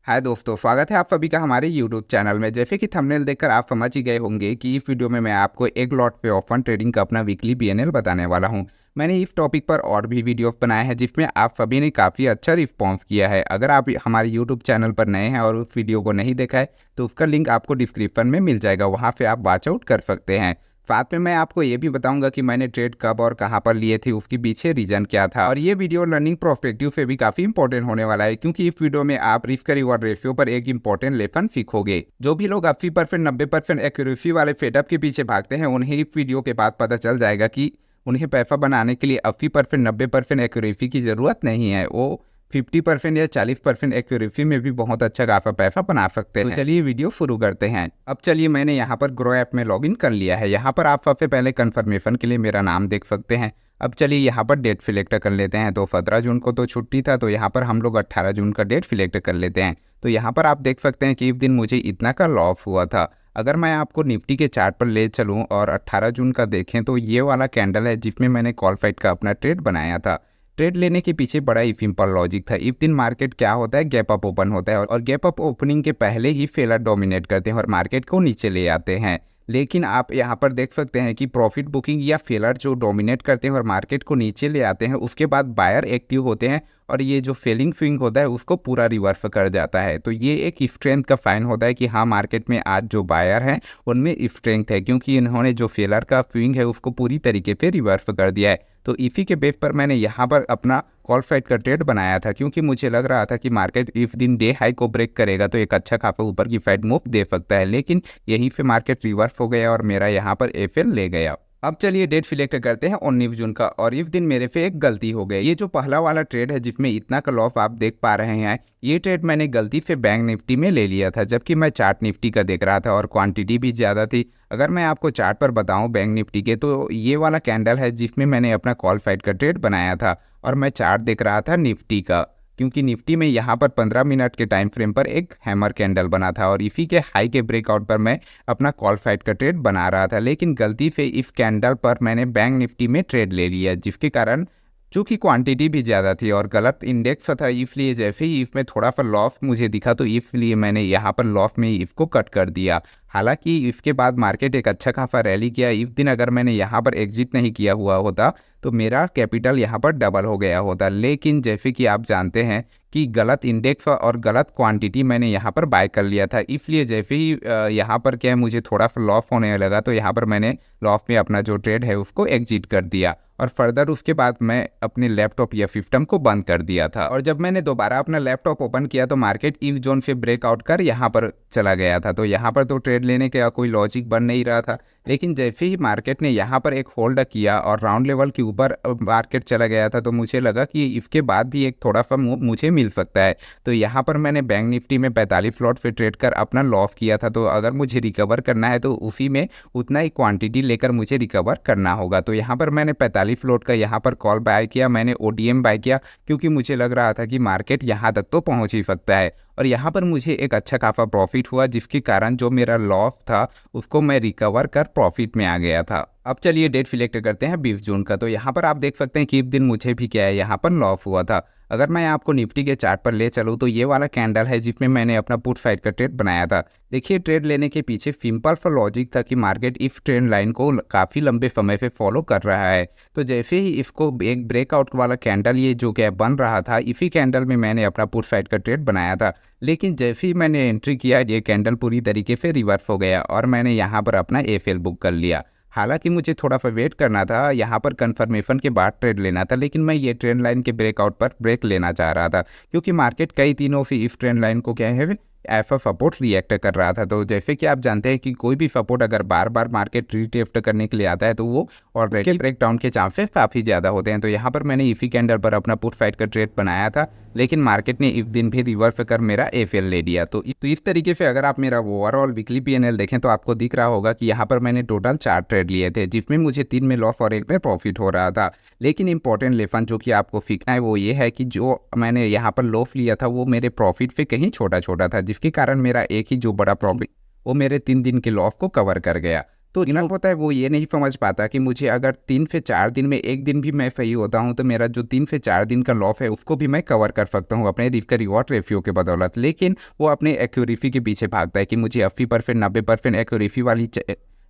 हाय दोस्तों, स्वागत है आप सभी का हमारे यूट्यूब चैनल में। जैसे कि थंबनेल देखकर आप समझ ही गए होंगे कि इस वीडियो में मैं आपको एक लॉट पे ओपन ट्रेडिंग का अपना वीकली पीएनएल बताने वाला हूं। मैंने इस टॉपिक पर और भी वीडियोस बनाए हैं जिसमें आप सभी ने काफ़ी अच्छा रिस्पॉन्स किया है। अगर आप हमारे यूट्यूब चैनल पर नए हैं और उस वीडियो को नहीं देखा है तो उसका लिंक आपको डिस्क्रिप्शन में मिल जाएगा, वहाँ पर आप वॉच आउट कर सकते हैं। साथ में मैं आपको ये भी बताऊंगा कि मैंने ट्रेड कब और कहां पर लिए थे, उसके पीछे रीजन क्या था। और ये वीडियो लर्निंग प्रोस्पेक्टिव से भी काफी इंपॉर्टेंट होने वाला है, क्योंकि इस वीडियो में आप रिस्क रिवॉर्ड रेशियो पर एक इंपॉर्टेंट लेसन सीखोगे। जो भी लोग 80% 90% एक्यूरेसी वाले सेटअप के पीछे भागते हैं उन्हें इस वीडियो के बाद पता चल जाएगा कि उन्हें पैसा बनाने के लिए 80% 90% एक्यूरेसी की जरूरत नहीं है। वो 50% या 40% एक्यूरेसी में भी बहुत अच्छा खासा पैसा बना सकते हैं। तो चलिए वीडियो शुरू करते हैं। अब चलिए, मैंने यहाँ पर ग्रो ऐप में लॉगिन कर लिया है। यहाँ पर आप सबसे पहले कंफर्मेशन के लिए मेरा नाम देख सकते हैं। अब चलिए यहाँ पर डेट सिलेक्ट कर लेते हैं। तो 17 जून को तो छुट्टी था, तो यहाँ पर हम लोग 18 जून का डेट सिलेक्ट कर लेते हैं। तो यहाँ पर आप देख सकते हैं कि इस दिन मुझे इतना का लॉस हुआ था। अगर मैं आपको निफ्टी के चार्ट पर ले चलूँ और 18 जून का देखें तो ये वाला कैंडल है जिसमें मैंने कॉल फाइट का अपना ट्रेड बनाया था। ट्रेड लेने के पीछे बड़ा ही सिंपल लॉजिक था। इस दिन मार्केट क्या होता है, गैप अप ओपन होता है और गैप अप ओपनिंग के पहले ही फेलर डोमिनेट करते हैं और मार्केट को नीचे ले आते हैं। लेकिन आप यहाँ पर देख सकते हैं कि प्रॉफिट बुकिंग या फेलर जो डोमिनेट करते हैं और मार्केट को नीचे ले आते हैं, उसके बाद बायर एक्टिव होते हैं और ये जो फेलिंग स्विंग होता है उसको पूरा रिवर्स कर जाता है। तो ये एक स्ट्रेंथ का साइन होता है कि हाँ, मार्केट में आज जो बायर हैं उनमें स्ट्रेंथ है, क्योंकि इन्होंने जो फेलर का स्विंग है उसको पूरी तरीके से रिवर्स कर दिया है। तो इसी के बेस पर मैंने यहाँ पर अपना कॉल फाइट का ट्रेड बनाया था, क्योंकि मुझे लग रहा था कि मार्केट इस दिन डे हाई को ब्रेक करेगा तो एक अच्छा खासा ऊपर की साइड मूव दे सकता है। लेकिन यहीं पे मार्केट रिवर्स हो गया और मेरा यहाँ पर एफएल ले गया। अब चलिए डेट सिलेक्ट करते हैं 19 जून का, और इस दिन मेरे पे एक गलती हो गई। ये जो पहला वाला ट्रेड है जिसमें इतना का लॉस आप देख पा रहे हैं, ये ट्रेड मैंने गलती से बैंक निफ्टी में ले लिया था, जबकि मैं चार्ट निफ्टी का देख रहा था और क्वांटिटी भी ज़्यादा थी। अगर मैं आपको चार्ट पर बताऊं बैंक निफ्टी के, तो ये वाला कैंडल है जिसमें मैंने अपना कॉल फाइट का ट्रेड बनाया था और मैं चार्ट देख रहा था निफ्टी का, क्योंकि निफ्टी में यहाँ पर 15 मिनट के टाइम फ्रेम पर एक हैमर कैंडल बना था और इसी के हाई के ब्रेकआउट पर मैं अपना कॉल फाइट का ट्रेड बना रहा था। लेकिन गलती से इस कैंडल पर मैंने बैंक निफ्टी में ट्रेड ले लिया, जिसके कारण चूँकि क्वांटिटी भी ज़्यादा थी और गलत इंडेक्स था, इसलिए जैसे ही इसमें थोड़ा सा लॉस मुझे दिखा तो इसलिए मैंने यहाँ पर लॉस में इसको कट कर दिया। हालांकि इसके बाद मार्केट एक अच्छा खासा रैली किया। इस दिन अगर मैंने यहाँ पर एग्जिट नहीं किया हुआ होता तो मेरा कैपिटल यहाँ पर डबल हो गया होता। लेकिन जैसे कि आप जानते हैं कि गलत इंडेक्स और गलत क्वांटिटी मैंने यहाँ पर बाय कर लिया था, इसलिए जैसे ही यहाँ पर क्या है मुझे थोड़ा सा लॉस होने लगा तो यहाँ पर मैंने लॉस में अपना जो ट्रेड है उसको एग्जिट कर दिया और फर्दर उसके बाद मैं अपने लैपटॉप या सिस्टम को बंद कर दिया था। और जब मैंने दोबारा अपना लैपटॉप ओपन किया तो मार्केट इस जोन से ब्रेकआउट कर यहाँ पर चला गया था। तो यहाँ पर तो ट्रेड लेने का कोई लॉजिक बन नहीं रहा था। लेकिन जैसे ही मार्केट ने यहाँ पर एक होल्ड किया और राउंड लेवल के ऊपर मार्केट चला गया था, तो मुझे लगा कि इसके बाद भी एक थोड़ा सा मूव मुझे मिल सकता है। तो यहाँ पर मैंने बैंक निफ्टी में 45 लॉट पे ट्रेड कर अपना लॉस किया था। तो अगर मुझे रिकवर करना है तो उसी में उतना ही क्वांटिटी लेकर मुझे रिकवर करना होगा। तो यहाँ पर मैंने 45 लॉट का यहाँ पर कॉल बाय किया, मैंने ओडीएम बाय किया, क्योंकि मुझे लग रहा था कि मार्केट यहाँ तक तो पहुँच ही सकता है। और यहाँ पर मुझे एक अच्छा खासा प्रॉफिट हुआ, जिसके कारण जो मेरा लॉस था उसको मैं रिकवर कर प्रॉफिट में आ गया था। अब चलिए डेट सिलेक्ट करते हैं 20 जून का। तो यहाँ पर आप देख सकते हैं कि इस दिन मुझे भी क्या है यहाँ पर लॉस हुआ था। अगर मैं आपको निफ्टी के चार्ट पर ले चलूँ तो ये वाला कैंडल है जिसमें मैंने अपना पुट साइड का ट्रेड बनाया था। देखिए, ट्रेड लेने के पीछे सिंपल सा लॉजिक था कि मार्केट इस ट्रेंड लाइन को काफ़ी लंबे समय से फॉलो कर रहा है। तो जैसे ही इसको एक ब्रेकआउट वाला कैंडल ये जो गैप बन रहा था, इसी कैंडल में मैंने अपना पुट साइड का ट्रेड बनाया था। लेकिन जैसे ही मैंने एंट्री किया ये कैंडल पूरी तरीके से रिवर्स हो गया और मैंने यहाँ पर अपना एफएल बुक कर लिया। हालांकि मुझे थोड़ा सा वेट करना था, यहाँ पर कंफर्मेशन के बाद ट्रेड लेना था, लेकिन मैं ये ट्रेंड लाइन के ब्रेकआउट पर ब्रेक लेना चाह रहा था, क्योंकि मार्केट कई दिनों से इस ट्रेंड लाइन को क्या है ऐसा सपोर्ट रिएक्ट कर रहा था। तो जैसे कि आप जानते हैं कि कोई भी सपोर्ट अगर बार बार मार्केट रिटेस्ट करने के लिए आता है तो वो और ब्रेक डाउन के चांसेस काफ़ी ज़्यादा होते हैं। तो यहाँ पर मैंने इसी कैंडल पर अपना पुट साइड का ट्रेड बनाया था, लेकिन मार्केट ने इस दिन भी रिवर्स कर मेरा एफएल ले लिया। तो इस तरीके से अगर आप मेरा ओवरऑल वीकली पीएनएल देखें तो आपको दिख रहा होगा कि यहाँ पर मैंने टोटल 4 ट्रेड लिए थे, जिसमें मुझे 3 में लॉस और 1 में प्रॉफिट हो रहा था। लेकिन इंपॉर्टेंट लेसन जो कि आपको सीखना है वो ये है कि जो मैंने यहाँ पर लॉस लिया था वो मेरे प्रॉफिट से कहीं छोटा छोटा था, जिसके कारण मेरा एक ही जो बड़ा प्रॉफिट वो मेरे 3 दिन के लॉस को कवर कर गया। तो बिगिनर होता है वो ये नहीं समझ पाता कि मुझे अगर 3 से 4 दिन में 1 दिन भी मैं सही होता हूँ तो मेरा जो 3 से 4 दिन का लॉस है उसको भी मैं कवर कर सकता हूँ अपने रिस्क रिवॉर्ड रेशियो के बदौलत। लेकिन वो अपने एक्यूरेसी के पीछे भागता है कि मुझे 80% 90%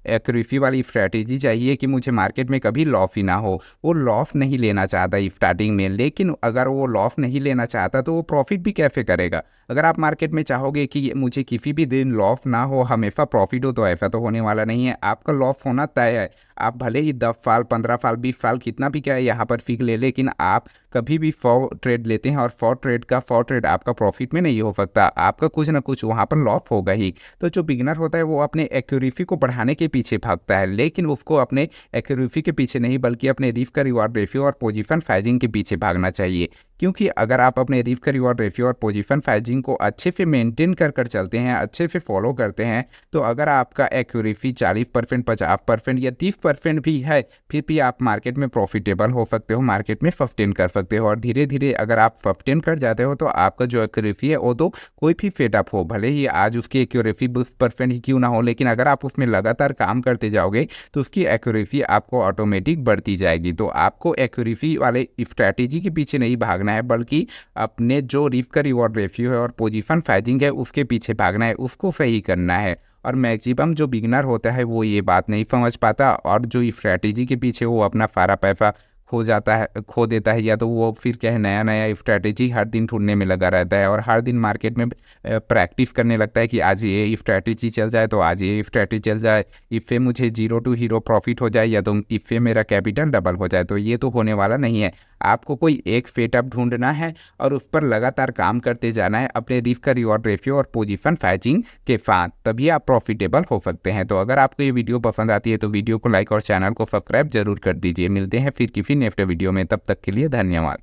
एक्यूरेसी वाली स्ट्रैटेजी चाहिए कि मुझे मार्केट में कभी लॉस ही ना हो। वो लॉस नहीं लेना चाहता स्टार्टिंग में, लेकिन अगर वो लॉस नहीं लेना चाहता तो वो प्रॉफिट भी कैसे करेगा। अगर आप मार्केट में चाहोगे कि मुझे किसी भी दिन लॉस ना हो, हमेशा प्रॉफिट हो, तो ऐसा तो होने वाला नहीं है। आपका लॉस होना तय है। आप भले ही 10 साल 15 साल 20 साल कितना भी क्या है यहाँ पर फिक ले, लेकिन आप कभी भी 100 ट्रेड लेते हैं और 100 ट्रेड आपका प्रॉफिट में नहीं हो सकता। आपका कुछ ना कुछ वहाँ पर लॉस होगा ही। तो जो बिगिनर होता है वो अपने एक्यूरेसी को बढ़ाने के पीछे भागता है, लेकिन उसको अपने एक्यूरेसी के पीछे नहीं बल्कि अपने रिस्क रिवॉर्ड रेशियो और पोजीशन साइजिंग के पीछे भागना चाहिए। क्योंकि अगर आप अपने रिस्क रिवॉर्ड रेशियो और पोजीशन साइजिंग को अच्छे से मेंटेन कर चलते हैं, अच्छे से फॉलो करते हैं, तो अगर आपका एक्यूरेसी 40%, 50% या 30% भी है, फिर भी आप मार्केट में प्रॉफिटेबल हो सकते हो, मार्केट में सस्टेन कर सकते हो। और धीरे धीरे अगर आप सस्टेन कर जाते हो तो आपका जो एक्यूरेसी है वो तो कोई भी सेटअप हो, भले ही आज उसकी एक्यूरेसी 20% ही क्यों ना हो, लेकिन अगर आप उसमें लगातार काम करते जाओगे तो उसकी एक्यूरेसी आपको ऑटोमेटिक बढ़ती जाएगी। तो आपको एक्यूरेसी वाले स्ट्रैटेजी के पीछे नहीं भागना है, बल्कि अपने जो रिस्क रिवॉर्ड रेशियो है और पोजीशन साइजिंग है उसके पीछे भागना है, उसको सही करना है। और मैक्सिमम जो बिगिनर होता है वो ये बात नहीं समझ पाता और जो स्ट्रैटेजी के पीछे वो अपना सारा पैसा खो देता है, या तो वो फिर क्या है नया नया स्ट्रैटेजी हर दिन ढूंढने में लगा रहता है और हर दिन मार्केट में प्रैक्टिस करने लगता है कि आज ये स्ट्रैटेजी चल जाए तो आज ये स्ट्रैटेजी चल जाए, इससे मुझे 0 to हीरो प्रॉफिट हो जाए या तो इससे मेरा कैपिटल डबल हो जाए। तो ये तो होने वाला नहीं है। आपको कोई एक सेटअप ढूंढना है और उस पर लगातार काम करते जाना है अपने रिस्क रिवॉर्ड रेशियो और पोजीशन साइजिंग के साथ, तभी आप प्रॉफिटेबल हो सकते हैं। तो अगर आपको ये वीडियो पसंद आती है तो वीडियो को लाइक और चैनल को सब्सक्राइब जरूर कर दीजिए। मिलते हैं फिर किसी नेक्स्ट वीडियो में, तब तक के लिए धन्यवाद।